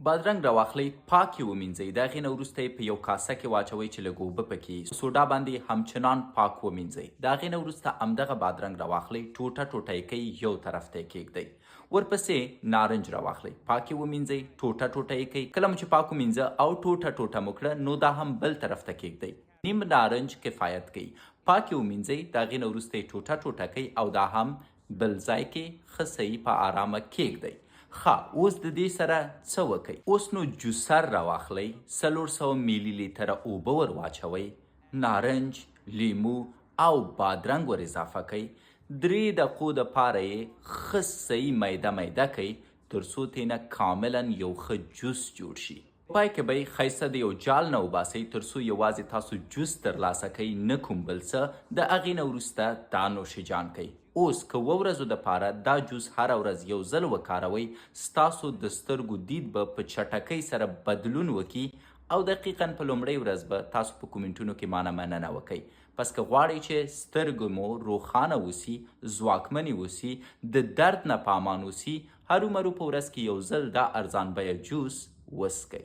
بادرنګ راواخلئ، پاک یې ومینځئ. د هغې نه وروسته یې په یو کاسه کې واچوئ چې لږ اوبه پکې سوډا باندې همچنان پاک ومینځئ. د هغې نه وروسته همدغه بادرنګ راواخلئ، ټوټه ټوټه یې کئ، یو طرف ته یې کیږدئ. ورپسې نارنج راواخلئ، پاک یې ومینځئ، ټوټه ټوټه یې کئ. کله مو چې پاک ومینځه او ټوټه ټوټه مو کړه نو دا هم بل طرف ته کیږدئ. نیم نارنج کفایت کوي. پاک یې ومینځئ، د هغې نه وروسته یې ټوټه ټوټه کئ او دا هم بل ځای کې ښه صحیح په آرامه کیږدئ. اوس د دې سره څه وکئ؟ اوس نو جوسر راواخلئ، 400 میلی لیتره اوبه ور واچوئ، نارنج، لیمو او بادرنګ ور اضافه کئ. 3 دقیقو دپاره یې ښه صحیح میده میده کئ تر څو ترېنه کاملا یو ښه جوس جوړ شي. پای کې به یې ښایسته د یو جال نه وباسئ تر څو یوازې تاسو جوس ترلاسه کوئ، نه کوم بل څه. د هغې نه وروسته دا نوشیجان کئ. اوس که 2 ورځو دپاره دا جوس هره ورځ یو ځل وکاروئ، ستاسو د سترګو دید به په چټکۍ سره بدلون وکړي او دقیقا په لومړۍ ورځ به تاسو په کومنټونو کې مانه مننه وکئ. پس که غواړئ چې سترګو مو روښانه اوسي، ځواکمنې اوسي، د درد نه په امان اوسي، هرومرو په ورځ کې یو ځل دا ارزان بیه جوس وڅښئ.